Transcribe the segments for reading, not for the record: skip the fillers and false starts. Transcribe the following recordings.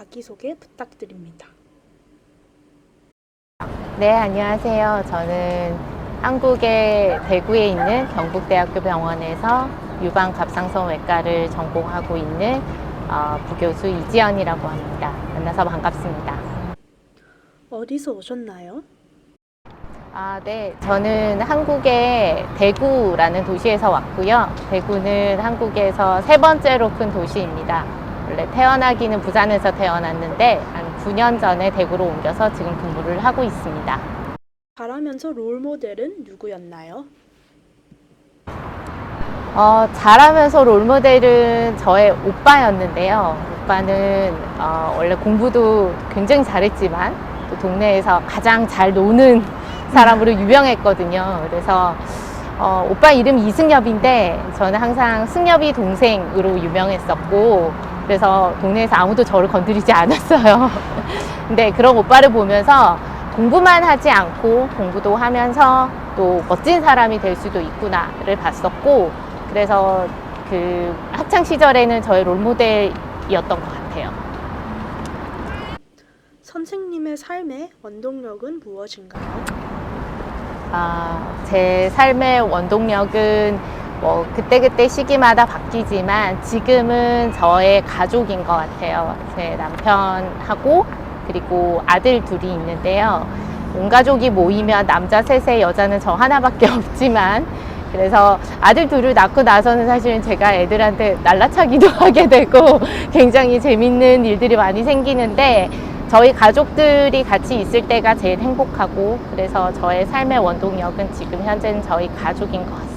자기소개 부탁드립니다. 네, 안녕하세요. 저는 한국의 대구에 있는 경북대학교 병원에서 유방갑상선외과를 전공하고 있는 부교수 이지연이라고 합니다. 만나서 반갑습니다. 어디서 오셨나요? 네, 저는 한국의 대구라는 도시에서 왔고요. 대구는 한국에서 세 번째로 큰 도시입니다. 원래 태어나기는 부산에서 태어났는데 한 9년 전에 대구로 옮겨서 지금 근무를 하고 있습니다. 잘하면서 롤모델은 누구였나요? 잘하면서 롤모델은 저의 오빠였는데요. 오빠는 원래 공부도 굉장히 잘했지만 또 동네에서 가장 잘 노는 사람으로 유명했거든요. 그래서 오빠 이름이 이승엽인데 저는 항상 승엽이 동생으로 유명했었고, 그래서 동네에서 아무도 저를 건드리지 않았어요. 근데 그런 오빠를 보면서 공부만 하지 않고 공부도 하면서 또 멋진 사람이 될 수도 있구나를 봤었고, 그래서 그 학창 시절에는 저의 롤모델이었던 것 같아요. 선생님의 삶의 원동력은 무엇인가요? 제 삶의 원동력은 뭐 그때그때 시기마다 바뀌지만 지금은 저의 가족인 것 같아요. 제 남편하고 그리고 아들 둘이 있는데요. 온 가족이 모이면 남자 셋에 여자는 저 하나밖에 없지만, 그래서 아들 둘을 낳고 나서는 사실은 제가 애들한테 날라차기도 하게 되고 굉장히 재밌는 일들이 많이 생기는데, 저희 가족들이 같이 있을 때가 제일 행복하고, 그래서 저의 삶의 원동력은 지금 현재는 저희 가족인 것 같습니다.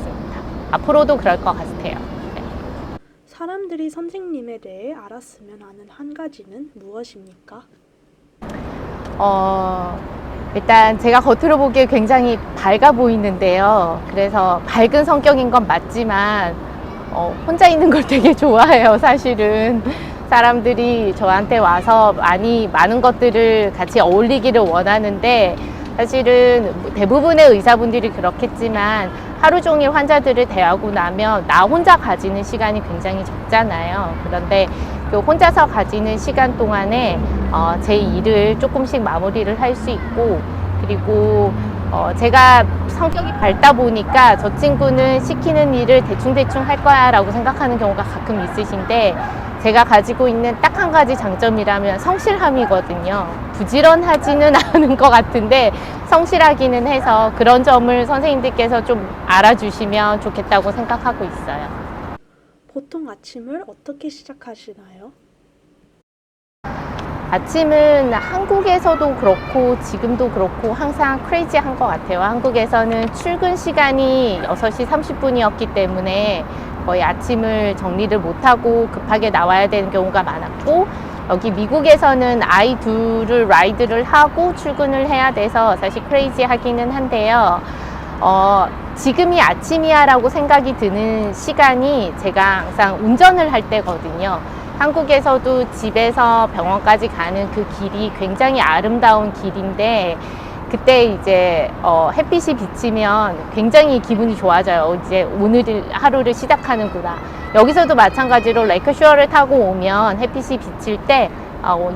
앞으로도 그럴 것 같아요. 네. 사람들이 선생님에 대해 알았으면 하는 한 가지는 무엇입니까? 일단 제가 겉으로 보기에 굉장히 밝아 보이는데요. 그래서 밝은 성격인 건 맞지만 혼자 있는 걸 되게 좋아해요, 사실은. 사람들이 저한테 와서 많은 것들을 같이 어울리기를 원하는데, 사실은 대부분의 의사분들이 그렇겠지만 하루 종일 환자들을 대하고 나면 나 혼자 가지는 시간이 굉장히 적잖아요. 그런데 그 혼자서 가지는 시간 동안에 제 일을 조금씩 마무리를 할 수 있고, 그리고 제가 성격이 밝다 보니까 저 친구는 시키는 일을 대충대충 할 거야 라고 생각하는 경우가 가끔 있으신데, 제가 가지고 있는 딱 한 가지 장점이라면 성실함이거든요. 부지런하지는 않은 것 같은데 성실하기는 해서, 그런 점을 선생님들께서 좀 알아주시면 좋겠다고 생각하고 있어요. 보통 아침을 어떻게 시작하시나요? 아침은 한국에서도 그렇고 지금도 그렇고 항상 크레이지한 것 같아요. 한국에서는 출근 시간이 6시 30분이었기 때문에 거의 아침을 정리를 못하고 급하게 나와야 되는 경우가 많았고, 여기 미국에서는 아이 둘을 라이드를 하고 출근을 해야 돼서 사실 크레이지하기는 한데요. 지금이 아침이야 라고 생각이 드는 시간이 제가 항상 운전을 할 때거든요. 한국에서도 집에서 병원까지 가는 그 길이 굉장히 아름다운 길인데, 그때 이제 햇빛이 비치면 굉장히 기분이 좋아져요. 이제 오늘 하루를 시작하는구나. 여기서도 마찬가지로 레이크쇼어를 타고 오면 het빛이 비칠 때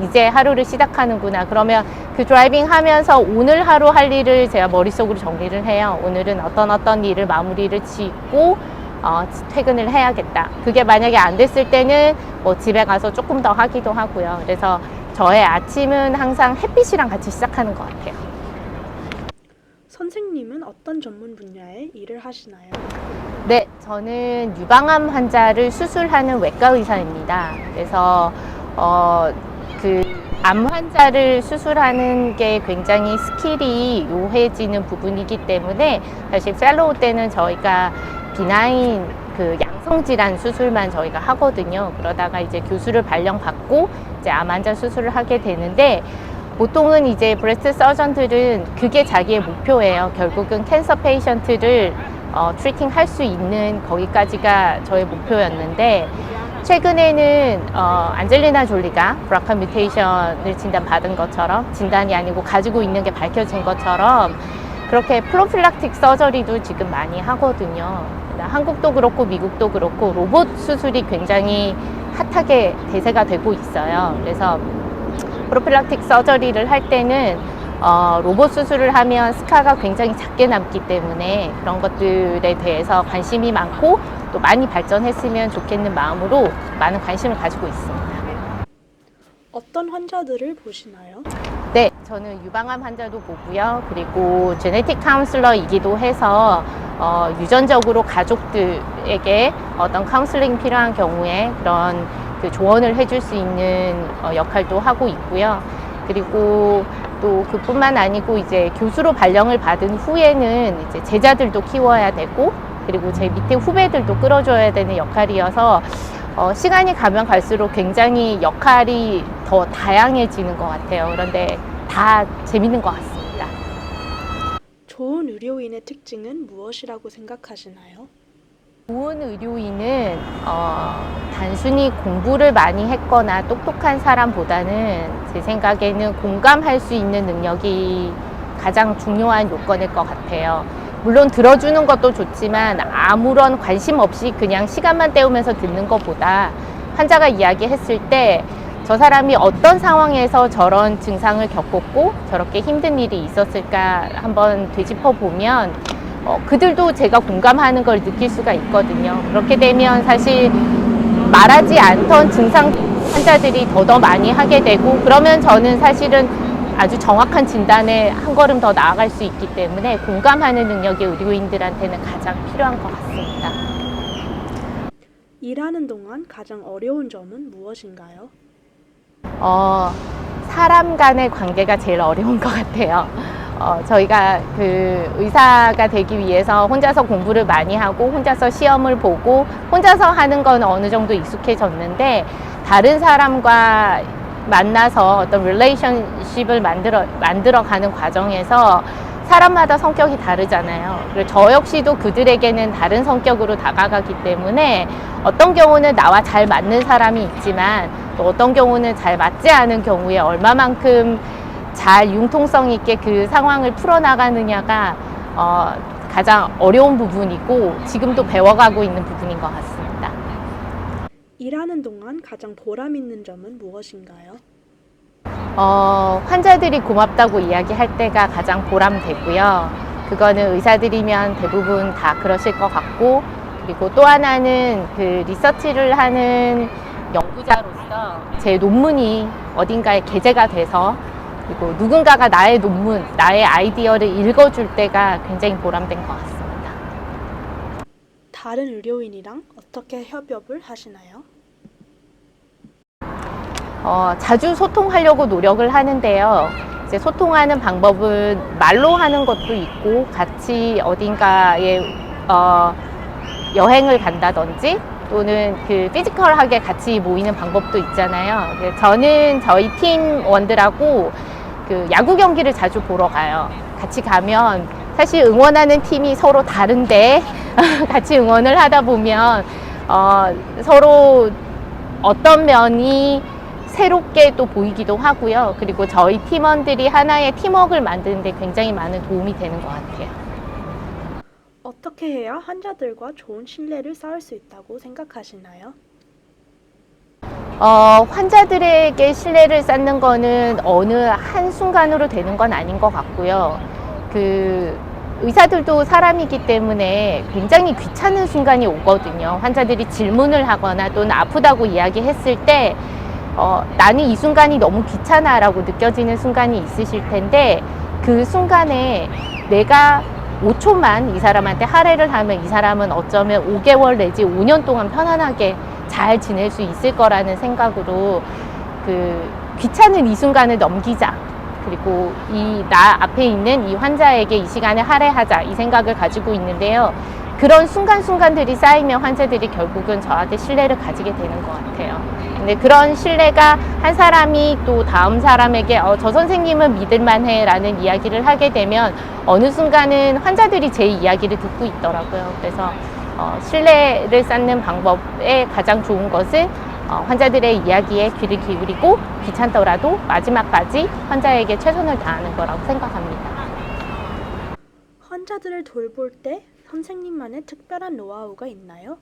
이제 하루를 시작하는구나. 그러면 그 드라이빙 하면서 오늘 하루 할 일을 제가 머릿속으로 정리를 해요. 오늘은 어떤 일을 마무리를 짓고 퇴근을 해야겠다. 그게 만약에 안 됐을 때는 뭐 집에 가서 조금 더 하기도 하고요. 그래서 저의 아침은 항상 햇빛이랑 같이 시작하는 것 같아요. 선생님은 어떤 전문 분야의 일을 하시나요? 네, 저는 유방암 환자를 수술하는 외과 의사입니다. 그래서 그 암 환자를 수술하는 게 굉장히 스킬이 요해지는 부분이기 때문에, 사실 펠로우 때는 저희가 비나인 그 양성 질환 수술만 저희가 하거든요. 그러다가 이제 교수를 발령받고 이제 암 환자 수술을 하게 되는데, 보통은 이제 브레스트 서전들은 그게 자기의 목표예요. 결국은 캔서 페이션트를 트리팅 할 수 있는 거기까지가 저의 목표였는데, 최근에는 안젤리나 졸리가 브라카 뮤테이션을 진단받은 것처럼, 진단이 아니고 가지고 있는 게 밝혀진 것처럼, 그렇게 프로필락틱 서저리도 지금 많이 하거든요. 한국도 그렇고 미국도 그렇고 로봇 수술이 굉장히 핫하게 대세가 되고 있어요. 그래서 프로필락틱 서저리를 할 때는 로봇 수술을 하면 스카가 굉장히 작게 남기 때문에 그런 것들에 대해서 관심이 많고 또 많이 발전했으면 좋겠는 마음으로 많은 관심을 가지고 있습니다. 어떤 환자들을 보시나요? 네, 저는 유방암 환자도 보고요. 그리고 제네틱 카운슬러이기도 해서 유전적으로 가족들에게 어떤 카운슬링 필요한 경우에 그런 그 조언을 해줄 수 있는 역할도 하고 있고요. 그리고 또 그뿐만 아니고 이제 교수로 발령을 받은 후에는 이제 제자들도 키워야 되고 그리고 제 밑에 후배들도 끌어줘야 되는 역할이어서 시간이 가면 갈수록 굉장히 역할이 더 다양해지는 것 같아요. 그런데 다 재밌는 것 같습니다. 좋은 의료인의 특징은 무엇이라고 생각하시나요? 좋은 의료인은 단순히 공부를 많이 했거나 똑똑한 사람보다는 제 생각에는 공감할 수 있는 능력이 가장 중요한 요건일 것 같아요. 물론 들어주는 것도 좋지만 아무런 관심 없이 그냥 시간만 때우면서 듣는 것보다 환자가 이야기했을 때 저 사람이 어떤 상황에서 저런 증상을 겪었고 저렇게 힘든 일이 있었을까 한번 되짚어 보면 그들도 제가 공감하는 걸 느낄 수가 있거든요. 그렇게 되면 사실 말하지 않던 증상 환자들이 더 많이 하게 되고 그러면 저는 사실은 아주 정확한 진단에 한 걸음 더 나아갈 수 있기 때문에 공감하는 능력이 의료인들한테는 가장 필요한 것 같습니다. 일하는 동안 가장 어려운 점은 무엇인가요? 사람 간의 관계가 제일 어려운 것 같아요. 저희가 그 의사가 되기 위해서 혼자서 공부를 많이 하고 혼자서 시험을 보고 혼자서 하는 건 어느 정도 익숙해졌는데 다른 사람과 만나서 어떤 릴레이션십을 만들어 가는 과정에서 사람마다 성격이 다르잖아요. 그리고 저 역시도 그들에게는 다른 성격으로 다가가기 때문에 어떤 경우는 나와 잘 맞는 사람이 있지만 또 어떤 경우는 잘 맞지 않은 경우에 얼마만큼 잘 융통성 있게 그 상황을 풀어나가느냐가 가장 어려운 부분이고 지금도 배워가고 있는 부분인 것 같습니다. 일하는 동안 가장 보람 있는 점은 무엇인가요? 환자들이 고맙다고 이야기할 때가 가장 보람되고요. 그거는 의사들이면 대부분 다 그러실 것 같고 그리고 또 하나는 그 리서치를 하는 연구자로서 제 논문이 어딘가에 게재가 돼서 그리고 누군가가 나의 논문, 나의 아이디어를 읽어줄 때가 굉장히 보람된 것 같습니다. 다른 의료인이랑 어떻게 협업을 하시나요? 자주 소통하려고 노력을 하는데요. 이제 소통하는 방법은 말로 하는 것도 있고 같이 어딘가에 여행을 간다든지 또는 그 피지컬하게 같이 모이는 방법도 있잖아요. 저는 저희 팀원들하고 그 야구 경기를 자주 보러 가요. 같이 가면 사실 응원하는 팀이 서로 다른데 같이 응원을 하다 보면 서로 어떤 면이 새롭게 또 보이기도 하고요. 그리고 저희 팀원들이 하나의 팀워크를 만드는데 굉장히 많은 도움이 되는 것 같아요. 어떻게 해야 환자들과 좋은 신뢰를 쌓을 수 있다고 생각하시나요? 환자들에게 신뢰를 쌓는 거는 어느 한순간으로 되는 건 아닌 것 같고요. 그 의사들도 사람이기 때문에 굉장히 귀찮은 순간이 오거든요. 환자들이 질문을 하거나 또는 아프다고 이야기했을 때 나는 이 순간이 너무 귀찮아라고 느껴지는 순간이 있으실 텐데 그 순간에 내가 5초만 이 사람한테 할애를 하면 이 사람은 어쩌면 5개월 내지 5년 동안 편안하게 잘 지낼 수 있을 거라는 생각으로 그 귀찮은 이 순간을 넘기자. 그리고 이 나 앞에 있는 이 환자에게 이 시간에 할애하자 이 생각을 가지고 있는데요. 그런 순간순간들이 쌓이면 환자들이 결국은 저한테 신뢰를 가지게 되는 것 같아요. 근데 그런 신뢰가 한 사람이 또 다음 사람에게 저 선생님은 믿을만해 라는 이야기를 하게 되면 어느 순간은 환자들이 제 이야기를 듣고 있더라고요. 그래서 신뢰를 쌓는 방법에 가장 좋은 것은 환자들의 이야기에 귀를 기울이고 귀찮더라도 마지막까지 환자에게 최선을 다하는 거라고 생각합니다. 환자들을 돌볼 때 선생님만의 특별한 노하우가 있나요?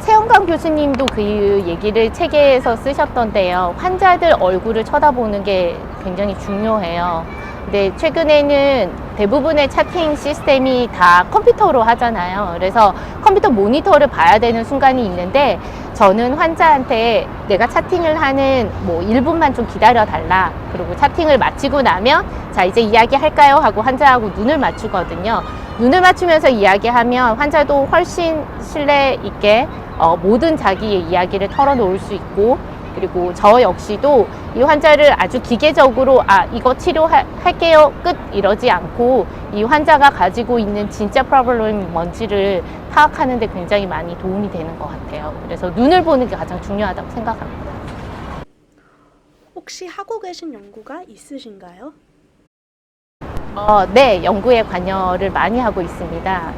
최영강 교수님도 그 얘기를 책에서 쓰셨던데요. 환자들 얼굴을 쳐다보는 게 굉장히 중요해요. 근데 최근에는 대부분의 차팅 시스템이 다 컴퓨터로 하잖아요. 그래서 컴퓨터 모니터를 봐야 되는 순간이 있는데 저는 환자한테 내가 차팅을 하는 뭐 1분만 좀 기다려 달라. 그리고 차팅을 마치고 나면 자 이제 이야기할까요? 하고 환자하고 눈을 맞추거든요. 눈을 맞추면서 이야기하면 환자도 훨씬 신뢰 있게 모든 자기의 이야기를 털어놓을 수 있고 그리고 저 역시도 이 환자를 아주 기계적으로 이거 치료할게요 끝 이러지 않고 이 환자가 가지고 있는 진짜 프로블럼이 뭔지를 파악하는 데 굉장히 많이 도움이 되는 것 같아요. 그래서 눈을 보는 게 가장 중요하다고 생각합니다. 혹시 하고 계신 연구가 있으신가요? 네, 연구에 관여를 많이 하고 있습니다.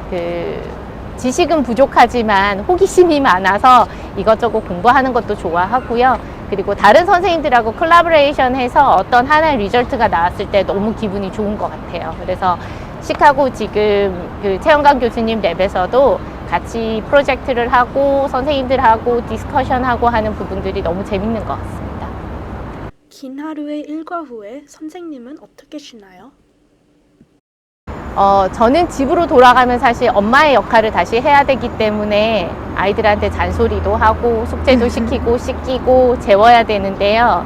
지식은 부족하지만 호기심이 많아서 이것저것 공부하는 것도 좋아하고요. 그리고 다른 선생님들하고 콜라보레이션 해서 어떤 하나의 리절트가 나왔을 때 너무 기분이 좋은 것 같아요. 그래서 시카고 지금 최영강 교수님 랩에서도 같이 프로젝트를 하고 선생님들하고 디스커션하고 하는 부분들이 너무 재밌는 것 같습니다. 긴 하루의 일과 후에 선생님은 어떻게 쉬나요? 저는 집으로 돌아가면 사실 엄마의 역할을 다시 해야 되기 때문에 아이들한테 잔소리도 하고 숙제도 시키고 씻기고 재워야 되는데요.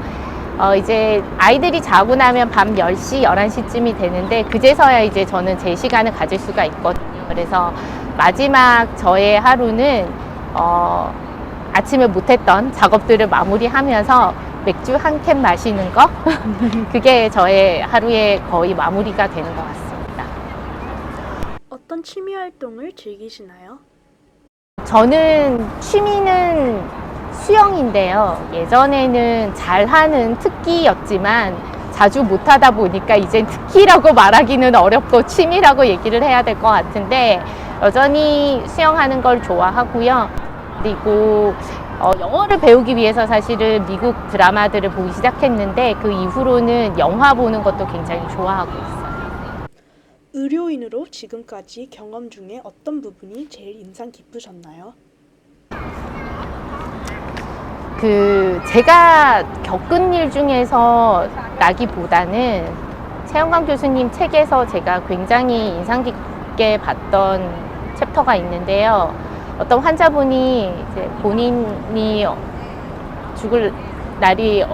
이제 아이들이 자고 나면 밤 10시, 11시쯤이 되는데 그제서야 이제 저는 제 시간을 가질 수가 있거든요. 그래서 마지막 저의 하루는 아침에 못했던 작업들을 마무리하면서 맥주 한 캔 마시는 거 그게 저의 하루의 거의 마무리가 되는 것 같습니다. 어떤 취미 활동을 즐기시나요? 저는 취미는 수영인데요. 예전에는 잘하는 특기였지만 자주 못하다 보니까 이젠 특기라고 말하기는 어렵고 취미라고 얘기를 해야 될 것 같은데 여전히 수영하는 걸 좋아하고요. 그리고 영어를 배우기 위해서 사실은 미국 드라마들을 보기 시작했는데 그 이후로는 영화 보는 것도 굉장히 좋아하고 있어요. 의료인으로 지금까지 경험 중에 어떤 부분이 제일 인상 깊으셨나요? 제가 겪은 일 중에서 나기보다는 최영강 교수님 책에서 제가 굉장히 인상 깊게 봤던 챕터가 있는데요. 어떤 환자분이 이제 본인이 죽을 날이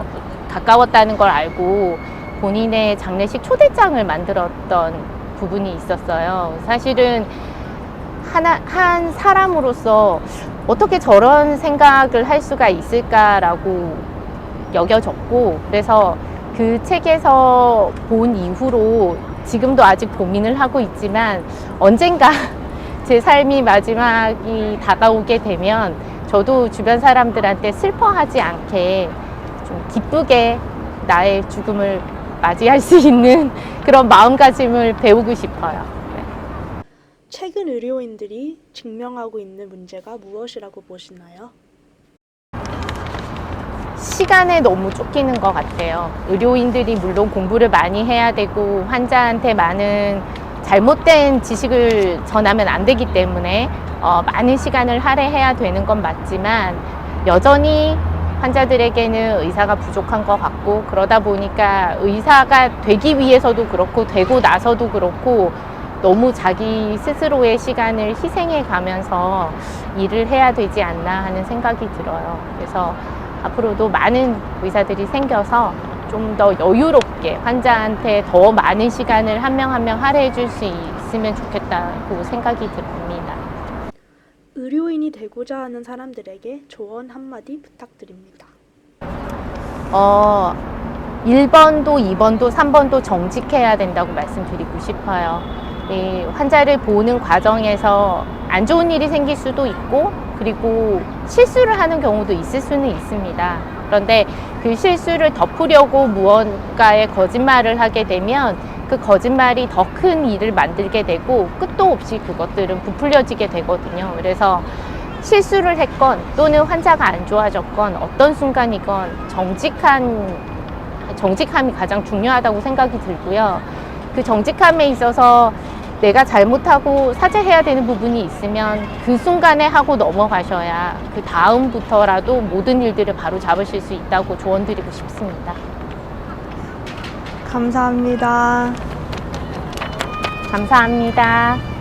가까웠다는 걸 알고 본인의 장례식 초대장을 만들었던 부분이 있었어요. 사실은 한 사람으로서 어떻게 저런 생각을 할 수가 있을까라고 여겨졌고 그래서 그 책에서 본 이후로 지금도 아직 고민을 하고 있지만 언젠가 제 삶이 마지막이 다가오게 되면 저도 주변 사람들한테 슬퍼하지 않게 좀 기쁘게 나의 죽음을 맞이할 수 있는 그런 마음가짐을 배우고 싶어요. 네. 최근 의료인들이 직면하고 있는 문제가 무엇이라고 보시나요? 시간에 너무 쫓기는 것 같아요. 의료인들이 물론 공부를 많이 해야 되고 환자한테 많은 잘못된 지식을 전하면 안 되기 때문에 많은 시간을 할애해야 되는 건 맞지만 여전히 환자들에게는 의사가 부족한 것 같고 그러다 보니까 의사가 되기 위해서도 그렇고 되고 나서도 그렇고 너무 자기 스스로의 시간을 희생해 가면서 일을 해야 되지 않나 하는 생각이 들어요. 그래서 앞으로도 많은 의사들이 생겨서 좀 더 여유롭게 환자한테 더 많은 시간을 한 명 한 명 할애해 줄 수 있으면 좋겠다고 생각이 듭니다. 의료인이 되고자 하는 사람들에게 조언 한마디 부탁드립니다. 1번도 2번도 3번도 정직해야 된다고 말씀드리고 싶어요. 이 환자를 보는 과정에서 안 좋은 일이 생길 수도 있고 그리고 실수를 하는 경우도 있을 수는 있습니다. 그런데 그 실수를 덮으려고 무언가의 거짓말을 하게 되면 그 거짓말이 더 큰 일을 만들게 되고 끝도 없이 그것들은 부풀려지게 되거든요. 그래서 실수를 했건 또는 환자가 안 좋아졌건 어떤 순간이건 정직함이 가장 중요하다고 생각이 들고요. 그 정직함에 있어서 내가 잘못하고 사죄해야 되는 부분이 있으면 그 순간에 하고 넘어가셔야 그 다음부터라도 모든 일들을 바로 잡으실 수 있다고 조언드리고 싶습니다. 감사합니다. 감사합니다.